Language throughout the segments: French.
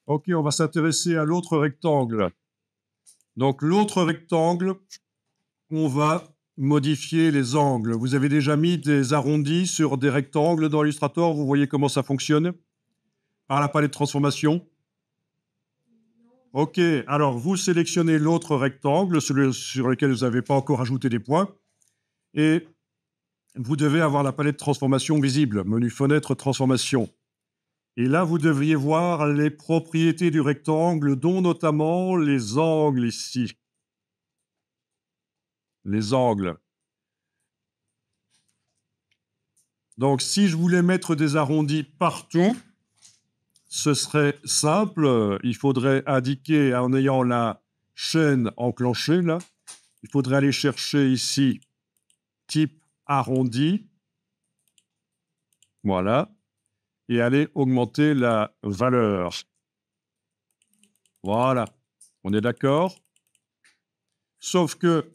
Ok, on va s'intéresser à l'autre rectangle. Donc, l'autre rectangle, on va modifier les angles. Vous avez déjà mis des arrondis sur des rectangles dans Illustrator. Vous voyez comment ça fonctionne par la palette de transformation. Ok, alors vous sélectionnez l'autre rectangle, celui sur lequel vous n'avez pas encore ajouté des points, et vous devez avoir la palette de transformation visible, menu fenêtre transformation. Et là, vous devriez voir les propriétés du rectangle, dont notamment les angles ici. Les angles. Donc, si je voulais mettre des arrondis partout, ce serait simple. Il faudrait indiquer, en ayant la chaîne enclenchée, là, il faudrait aller chercher ici type arrondi. Voilà. Et aller augmenter la valeur. Voilà. On est d'accord? Sauf que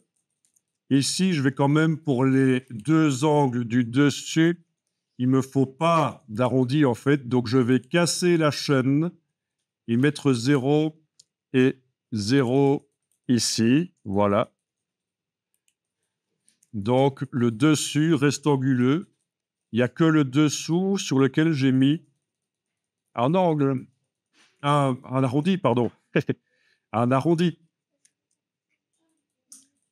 ici, je vais quand même, pour les deux angles du dessus, il ne me faut pas d'arrondi en fait. Donc, je vais casser la chaîne et mettre 0 et 0 ici. Voilà. Donc, le dessus reste anguleux. Il n'y a que le dessous sur lequel j'ai mis un angle. Un arrondi, pardon. Un arrondi.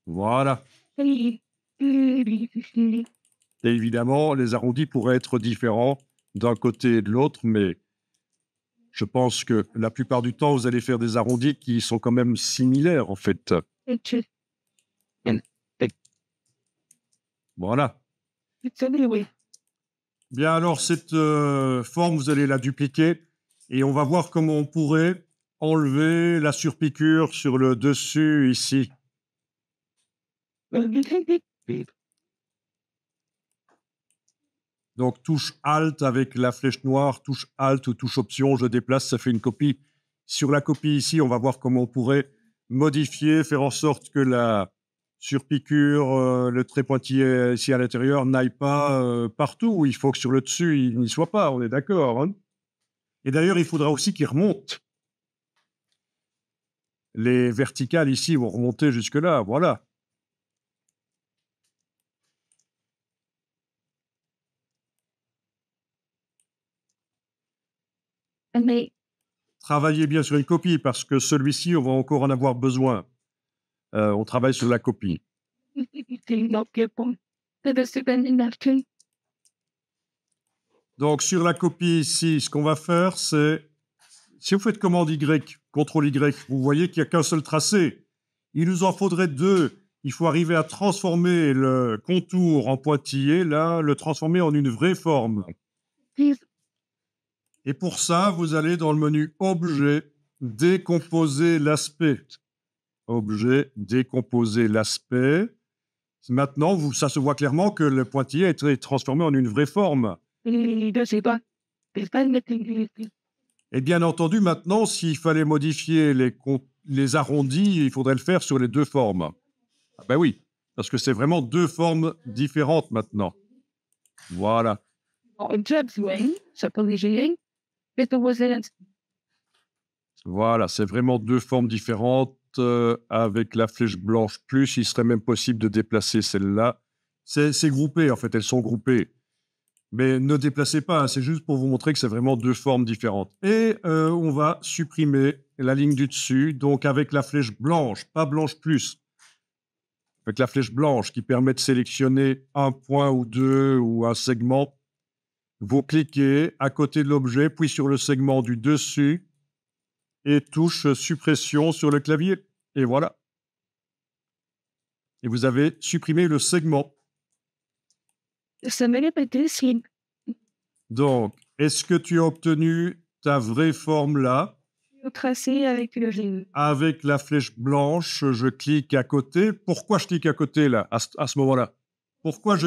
Voilà. Et évidemment, les arrondis pourraient être différents d'un côté et de l'autre, mais je pense que la plupart du temps, vous allez faire des arrondis qui sont quand même similaires, en fait. Voilà. Bien, alors, cette forme, vous allez la dupliquer et on va voir comment on pourrait enlever la surpiqûre sur le dessus, ici. Donc, touche Alt avec la flèche noire, touche Alt ou touche Option, je déplace, ça fait une copie. Sur la copie ici, on va voir comment on pourrait modifier, faire en sorte que la surpiqûre, le trait pointillé ici à l'intérieur n'aille pas partout. Il faut que sur le dessus, il n'y soit pas, on est d'accord. Hein. Et d'ailleurs, il faudra aussi qu'il remonte. Les verticales ici vont remonter jusque-là, voilà. Mais travaillez bien sur une copie parce que celui-ci, on va encore en avoir besoin. On travaille sur la copie. Donc, sur la copie ici, ce qu'on va faire, c'est, si vous faites commande Y, CTRL Y, vous voyez qu'il n'y a qu'un seul tracé. Il nous en faudrait deux. Il faut arriver à transformer le contour en pointillé, là, le transformer en une vraie forme. Et pour ça, vous allez dans le menu Objet, décomposer l'aspect. Objet, décomposer l'aspect. Maintenant, ça se voit clairement que le pointillé a été transformé en une vraie forme. Et bien entendu, maintenant, s'il fallait modifier les arrondis, il faudrait le faire sur les deux formes. Ah ben oui, parce que c'est vraiment deux formes différentes maintenant. Voilà. Voilà, c'est vraiment deux formes différentes. Avec la flèche blanche plus, il serait même possible de déplacer celle-là. C'est groupé, en fait, elles sont groupées. Mais ne déplacez pas, hein, c'est juste pour vous montrer que c'est vraiment deux formes différentes. Et on va supprimer la ligne du dessus, donc avec la flèche blanche, pas blanche plus. Avec la flèche blanche qui permet de sélectionner un point ou deux ou un segment. Vous cliquez à côté de l'objet, puis sur le segment du dessus et touche suppression sur le clavier. Et voilà. Et vous avez supprimé le segment. Donc, est-ce que tu as obtenu ta vraie forme là? Tracé avec le G. Avec la flèche blanche, je clique à côté. Pourquoi je clique à côté là, à ce moment-là? Pourquoi je...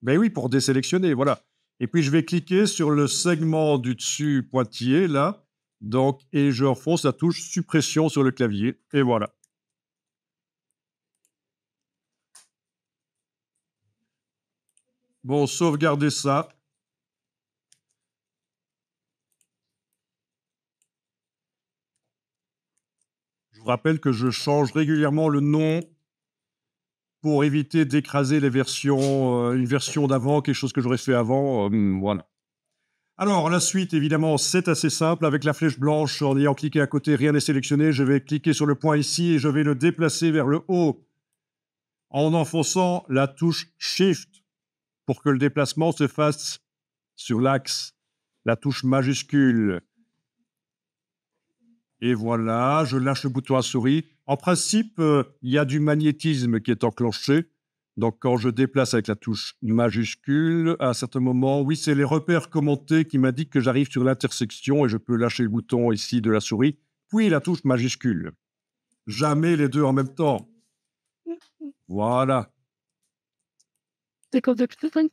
Ben oui, pour désélectionner, voilà. Et puis je vais cliquer sur le segment du dessus pointillé là. Donc, et je enfonce la touche suppression sur le clavier. Et voilà. Bon, sauvegardez ça. vous rappelle que je change régulièrement le nom pour éviter d'écraser les versions, une version d'avant, quelque chose que j'aurais fait avant, voilà. Alors la suite, évidemment, c'est assez simple. Avec la flèche blanche, en ayant cliqué à côté, rien n'est sélectionné. Je vais cliquer sur le point ici et je vais le déplacer vers le haut en enfonçant la touche Shift pour que le déplacement se fasse sur l'axe, la touche majuscule. Et voilà, je lâche le bouton à souris. En principe, il y a du magnétisme qui est enclenché. Donc, quand je déplace avec la touche majuscule, à un certain moment, oui, c'est les repères commentés qui m'indiquent que j'arrive sur l'intersection et je peux lâcher le bouton ici de la souris, puis la touche majuscule. Jamais les deux en même temps. Voilà. C'est comme depuis